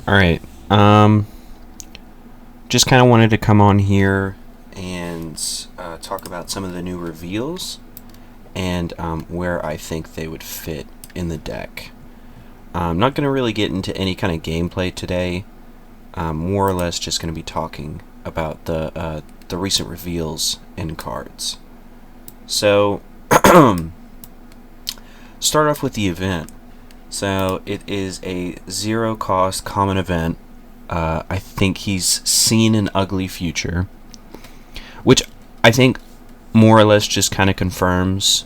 Alright, just kind of wanted to come on here and talk about some of the new reveals and where I think they would fit in the deck. I'm not going to really get into any kind of gameplay today. More or less just going to be talking about the recent reveals in cards. So, start off with the event. So it is a zero-cost common event. I think he's seen an ugly future, which I think more or less just kind of confirms,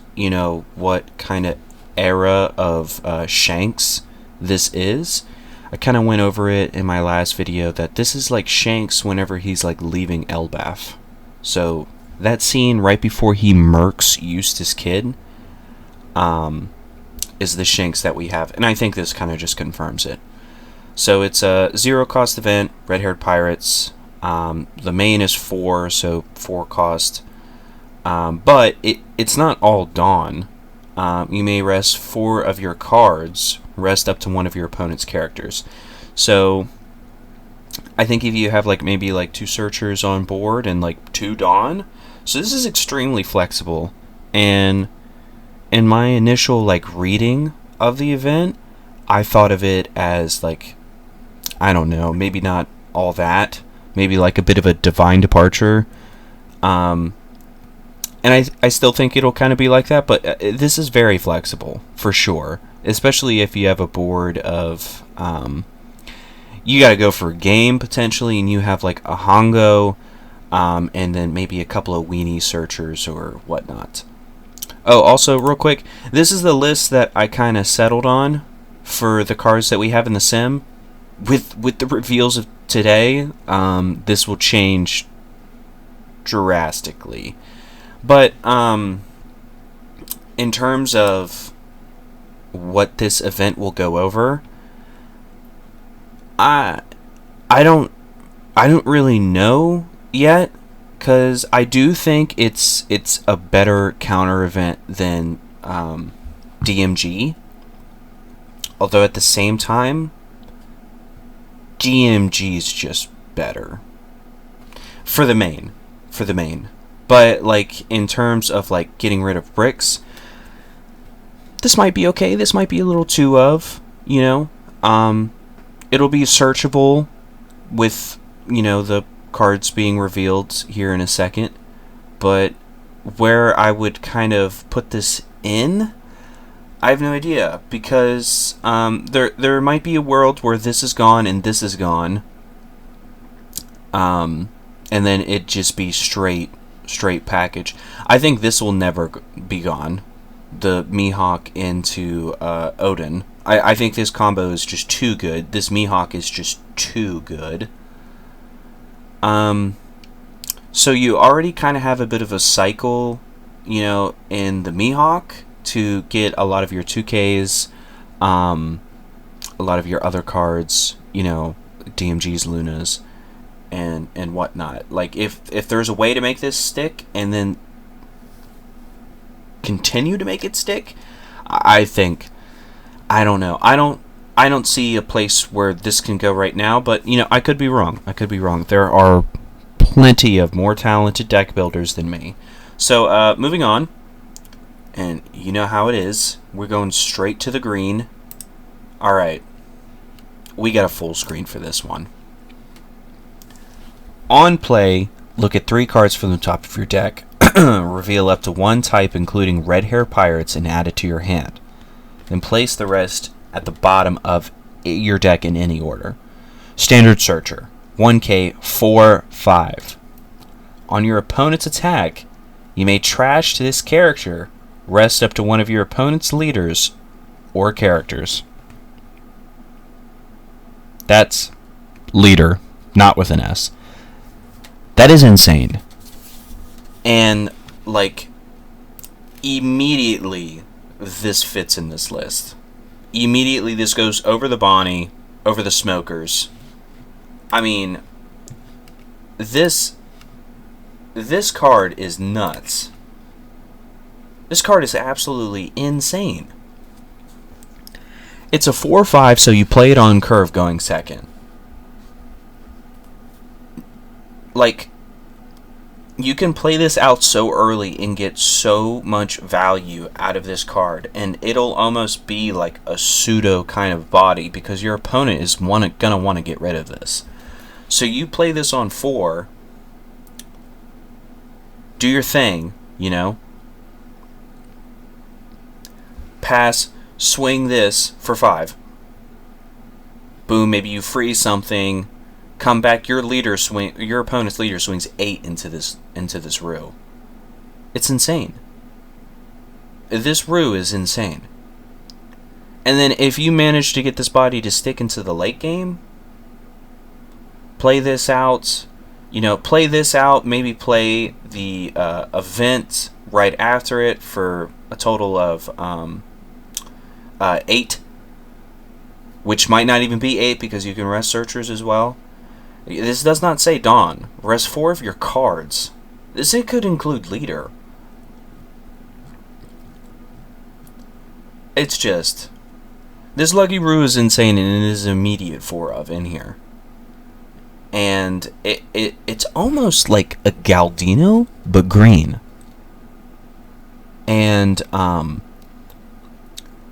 what kind of era of Shanks this is. I kind of went over it in my last video that this is like Shanks whenever he's like leaving Elbaf. So that scene right before he murks Eustace Kid, is the Shanks that we have, and I think this kind of just confirms it. So it's a zero-cost event, red-haired pirates. The main is 4, so 4 cost. But it's not all Dawn. You may rest 4 of your cards, rest up to 1 of your opponent's characters. So I think if you have maybe 2 searchers on board and 2 Dawn, so this is extremely flexible. And in my initial reading of the event, I thought of it as I don't know, maybe not all that, maybe a bit of a divine departure. And I still think it'll kind of be like that, but this is very flexible for sure, especially if you have a board of you got to go for a game potentially, and you have a Hongo, and then maybe a couple of weenie searchers or whatnot. Oh, also, real quick, this is the list that I kind of settled on for the cards that we have in the sim. With the reveals of today, this will change drastically. But in terms of what this event will go over, I don't really know yet. Because I do think it's a better counter event than DMG. Although at the same time, DMG is just better. For the main. But in terms of getting rid of bricks, this might be okay. This might be a little too of, it'll be searchable with, the cards being revealed here in a second, but where I would kind of put this in, I have no idea, because there might be a world where this is gone and this is gone, and then it just be straight package. I think this will never be gone, the Mihawk into Odin. I think this combo is just too good. This Mihawk is just too good. So you already kind of have a bit of a cycle, in the Mihawk to get a lot of your 2Ks, a lot of your other cards, DMGs, Lunas, and whatnot. If there's a way to make this stick and then continue to make it stick, I think, I don't know. I don't see a place where this can go right now, but, I could be wrong. There are plenty of more talented deck builders than me. So, moving on, and you know how it is. We're going straight to the green. Alright. We got a full screen for this one. On play, look at 3 cards from the top of your deck. Reveal up to 1 type, including red hair pirates, and add it to your hand. Then place the rest at the bottom of your deck in any order. Standard Searcher, 1k, 4/5. On your opponent's attack, you may trash this character, rest up to 1 of your opponent's leaders or characters. That's leader, not with an S. That is insane. And, immediately, this fits in this list. Immediately, this goes over the Bonnie, over the Smokers. I mean, this card is nuts. This card is absolutely insane. It's a 4/5, so you play it on curve going second. like, you can play this out so early and get so much value out of this card, and it'll almost be like a pseudo kind of body because your opponent is gonna want to get rid of this. So you play this on 4, do your thing, you know, pass, swing this for 5. Boom, maybe you freeze something. Come back, your opponent's leader swings 8 into this Rue. It's insane. This Rue is insane. And then if you manage to get this body to stick into the late game, play this out. Maybe play the event right after it for a total of 8, which might not even be 8 because you can rest searchers as well. This does not say Dawn. Rest 4 of your cards. It could include leader. It's just, this Lucky Rue is insane, and it is immediate 4 of in here. And it's almost like a Galdino, but green. And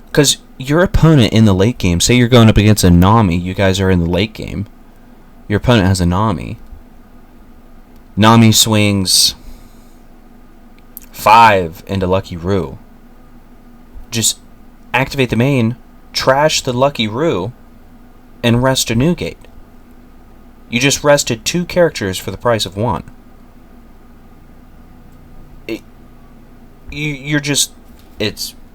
because your opponent in the late game, say you're going up against a Nami, you guys are in the late game. Your opponent has a Nami. Nami swings 5 into Lucky Rue. Just activate the main, trash the Lucky Rue, and rest a Newgate. You just rested 2 characters for the price of 1.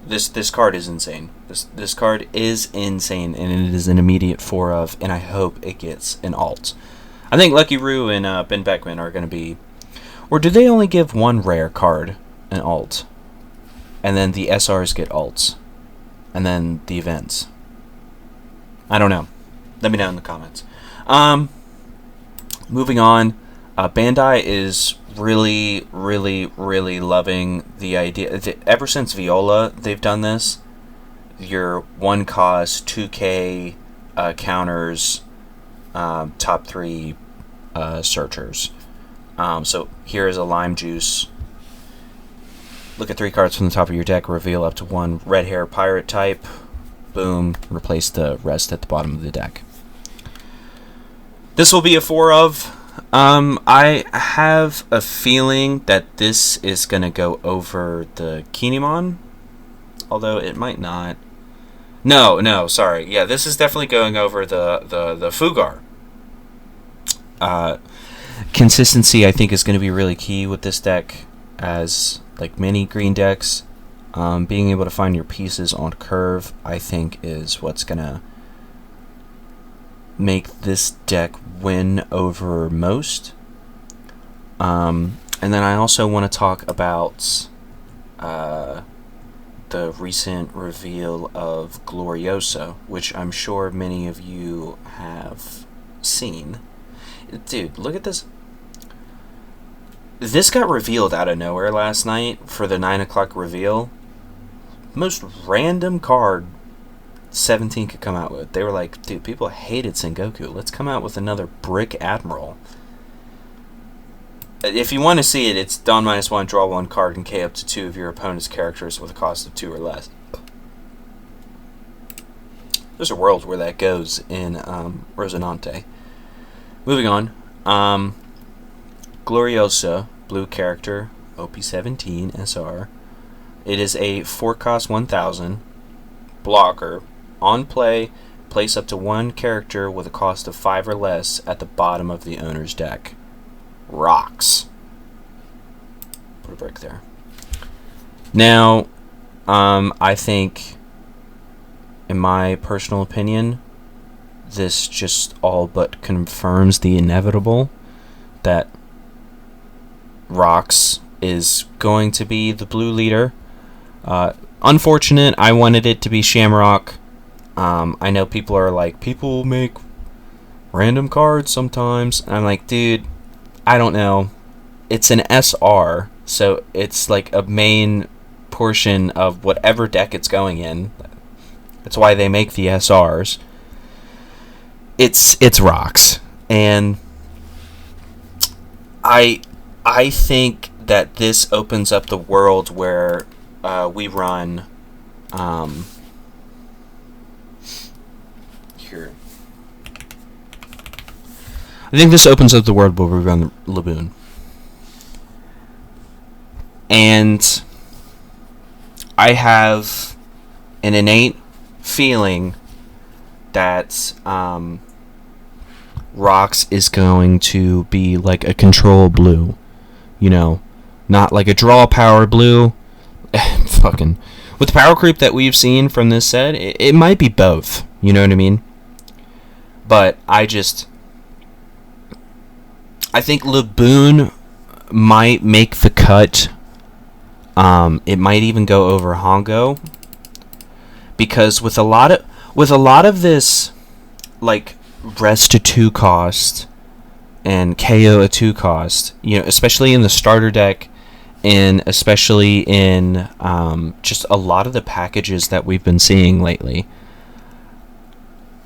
This card is insane. This card is insane, and it is an immediate 4 of, and I hope it gets an alt. I think Lucky Rue and Ben Beckman are going to be, or do they only give 1 rare card an alt, and then the SRs get alts, and then the events? I don't know. Let me know in the comments. Moving on, Bandai is really, really, really loving the idea. Ever since Viola, they've done this. Your 1 cost, 2k counters, top 3 searchers. So here is a Lime Juice. Look at 3 cards from the top of your deck, reveal up to 1 red hair pirate type. Boom, replace the rest at the bottom of the deck. This will be a 4 of. I have a feeling that this is going to go over the Kinemon, although it might not. No, sorry. Yeah, this is definitely going over the Fugar. Consistency, I think, is going to be really key with this deck, as like many green decks. Being able to find your pieces on curve, I think, is what's going to make this deck win over most. And then I also want to talk about the recent reveal of Glorioso, which I'm sure many of you have seen. Dude, look at this. This got revealed out of nowhere last night for the 9 o'clock reveal. Most random card 17 could come out with. They were like, dude, people hated Sengoku. Let's come out with another Brick Admiral. If you want to see it, it's Dawn -1, draw 1 card, and K up to 2 of your opponent's characters with a cost of 2 or less. There's a world where that goes in Rosinante. Moving on. Gloriosa, blue character, OP17 SR. It is a 4 cost 1000 blocker. On play, place up to 1 character with a cost of 5 or less at the bottom of the owner's deck. Rocks. Put a break there. Now, I think, in my personal opinion, this just all but confirms the inevitable that Rocks is going to be the blue leader. Unfortunate, I wanted it to be Shamrock. I know people are like, people make random cards sometimes. And I'm like, dude, I don't know. It's an SR, so it's like a main portion of whatever deck it's going in. That's why they make the SRs. It's Rocks. And I I think that this opens up the world where we run here. I think this opens up the world where we run Laboon. And I have an innate feeling that Rocks is going to be like a control blue. You know, not like a draw power blue. Fucking. With the power creep that we've seen from this set, it might be both. You know what I mean? But I think Laboon might make the cut. It might even go over Hongo, because with a lot of this, like, rest a 2 cost and KO a 2 cost, you know, especially in the starter deck, and especially in just a lot of the packages that we've been seeing lately,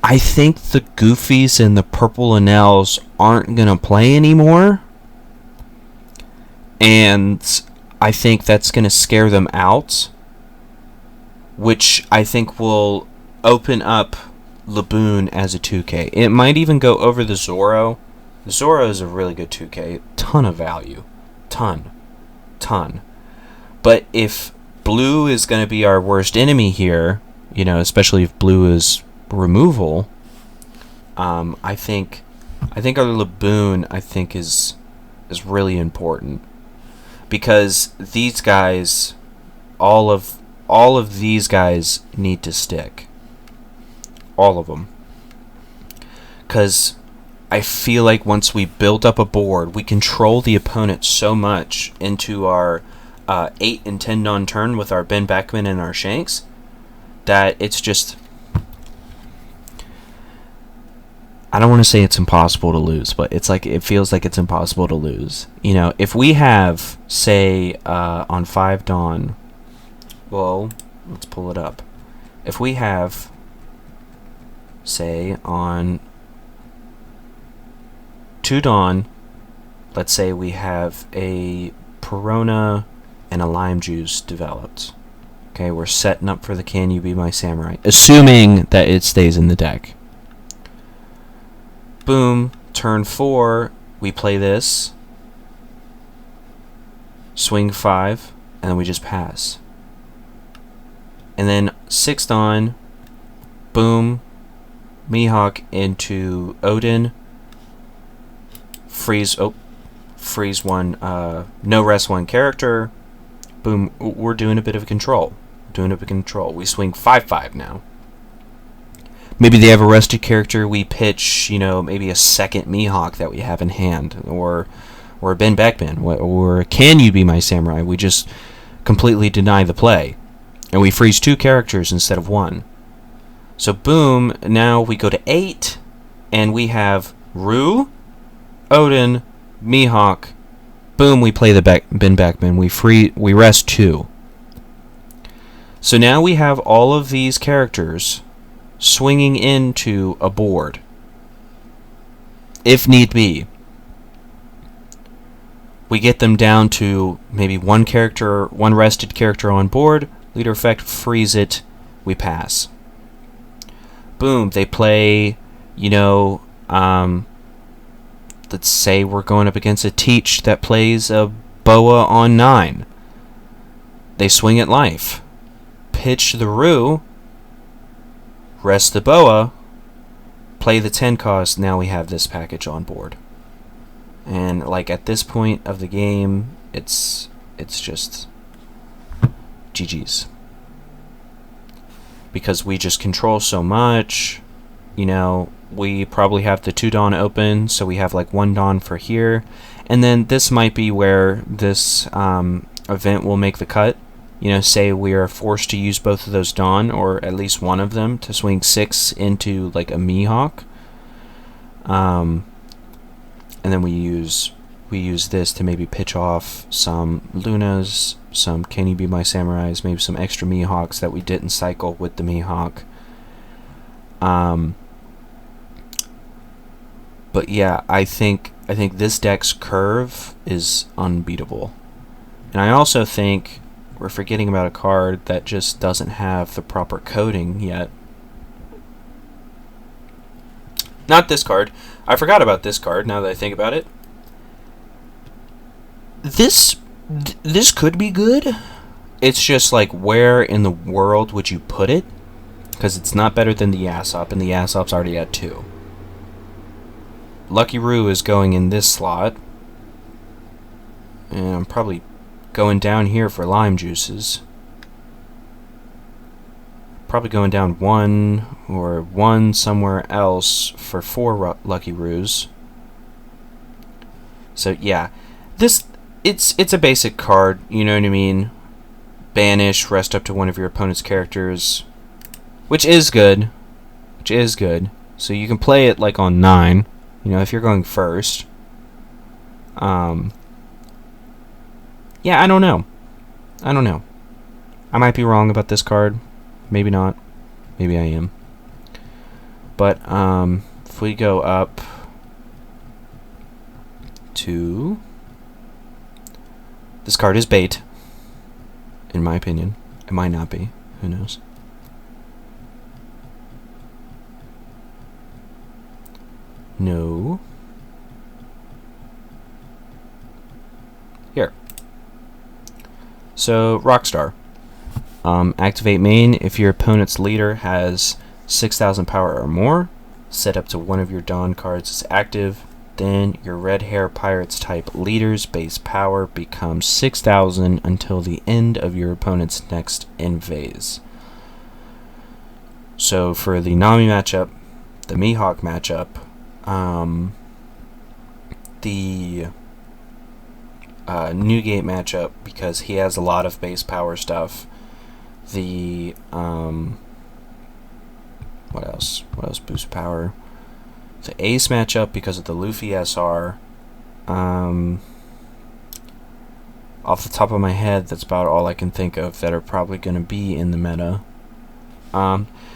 I think the Goofies and the Purple Enels aren't gonna play anymore, and I think that's gonna scare them out, which I think will open up Laboon as a 2K. It might even go over the Zoro. The Zoro is a really good 2K. Ton of value. Ton. But if blue is going to be our worst enemy here, you know, especially if blue is removal, I think our Laboon, I think, is really important. Because these guys, all of these guys need to stick. All of them. Because I feel like once we build up a board, we control the opponent so much into our 8 and 10 on turn with our Ben Beckman and our Shanks, that it's just... I don't want to say it's impossible to lose, but it's like, it feels like it's impossible to lose. You know, if we have, say, on 5 Dawn... Well, let's pull it up. If we have... say on 2 Dawn, let's say we have a Perona and a Lime Juice developed. Okay, we're setting up for the Can You Be My Samurai, assuming that it stays in the deck. Boom, turn 4, we play this, swing 5, and then we just pass. And then 6 Dawn, boom, Mihawk into Odin, freeze one, no rest 1 character, boom, we're doing a bit of control. We swing 5/5 now. Maybe they have a rested character, we pitch, you know, maybe a second Mihawk that we have in hand, or Ben Beckman, or Can You Be My Samurai, we just completely deny the play, and we freeze 2 characters instead of 1. So boom, now we go to 8, and we have Rue, Odin, Mihawk, boom, we play the Ben Beckman, we rest 2. So now we have all of these characters swinging into a board, if need be. We get them down to maybe 1 character, 1 rested character on board, leader effect, freeze it, we pass. Boom, they play, you know, let's say we're going up against a Teach that plays a Boa on 9. They swing at life. Pitch the Rue, rest the Boa, play the 10 cost, now we have this package on board. And like at this point of the game, it's just GG's. Because we just control so much, you know, we probably have the 2 Dawn open, so we have like 1 Dawn for here. And then this might be where this event will make the cut. You know, say we are forced to use both of those Dawn, or at least one of them, to swing 6 into like a Mihawk. And then we use this to maybe pitch off some Lunas, some Can You Be My Samurais, maybe some extra Mihawks that we didn't cycle with the Mihawk. But yeah, I think I think this deck's curve is unbeatable. And I also think we're forgetting about a card that just doesn't have the proper coding yet. Not this card. I forgot about this card now that I think about it. This could be good. It's just like, where in the world would you put it? Because it's not better than the Yasop, and the Yasop's already at 2. Lucky Roo is going in this slot. And I'm probably going down here for lime juices. Probably going down 1 or 1 somewhere else for 4 Lucky Roos. So yeah, it's a basic card, you know what I mean? Banish, rest up to one of your opponent's characters, which is good. So you can play it like on 9, you know, if you're going first. Yeah, I don't know. I might be wrong about this card. Maybe not. Maybe I am. But if we go up to... This card is bait, in my opinion. It might not be. Who knows? No. Here. So, Rockstar. Activate main if your opponent's leader has 6,000 power or more. Set up to one of your Dawn cards is active. Then your Red Hair Pirates type leader's base power becomes 6,000 until the end of your opponent's next end phase. So for the Nami matchup, the Mihawk matchup, the Newgate matchup, because he has a lot of base power stuff. The what else boosts power? The Ace matchup because of the Luffy SR. Off the top of my head, that's about all I can think of that are probably going to be in the meta.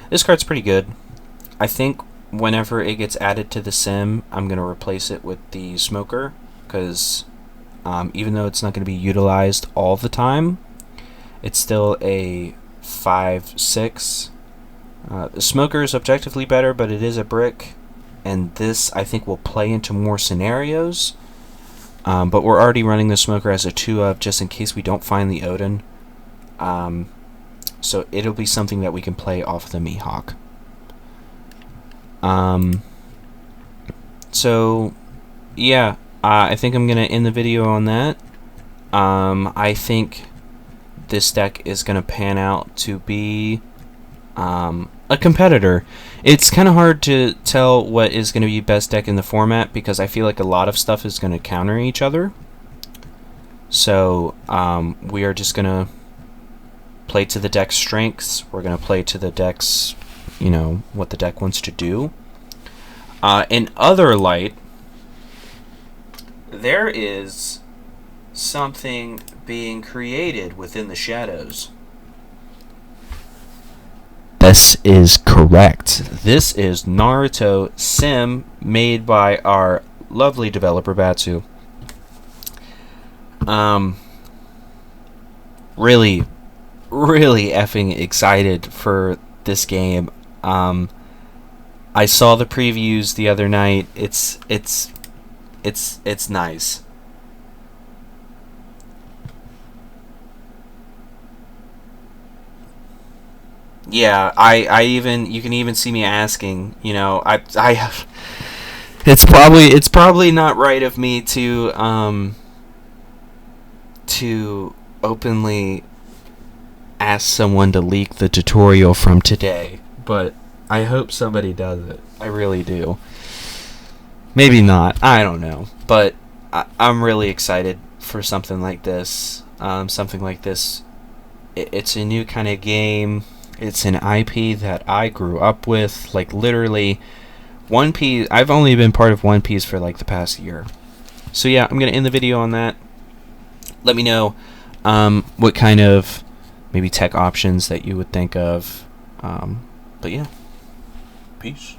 This card's pretty good. I think whenever it gets added to the sim, I'm going to replace it with the Smoker, because even though it's not going to be utilized all the time, it's still a 5/6. The Smoker is objectively better, but it is a brick, and this I think will play into more scenarios. But we're already running the Smoker as a 2-of just in case we don't find the Odin. So it'll be something that we can play off the Mihawk. So yeah, I think I'm gonna end the video on that. I think this deck is gonna pan out to be a competitor. It's kind of hard to tell what is going to be best deck in the format because I feel like a lot of stuff is going to counter each other. So we are just going to play to the deck's strengths. We're going to play to the deck's, you know, what the deck wants to do. In other light, there is something being created within the shadows. This is correct. This is Naruto Sim made by our lovely developer Batsu. Really effing excited for this game. I saw the previews the other night. It's nice. Yeah, I even, you can even see me asking, you know, I have, it's probably not right of me to openly ask someone to leak the tutorial from today, but I hope somebody does it. I really do. Maybe not, I don't know, but I'm really excited for something like this. It's a new kind of game. It's an IP that I grew up with. Like, literally, One Piece. I've only been part of One Piece for like the past year. So yeah, I'm gonna end the video on that. Let me know what kind of maybe tech options that you would think of. But yeah, peace.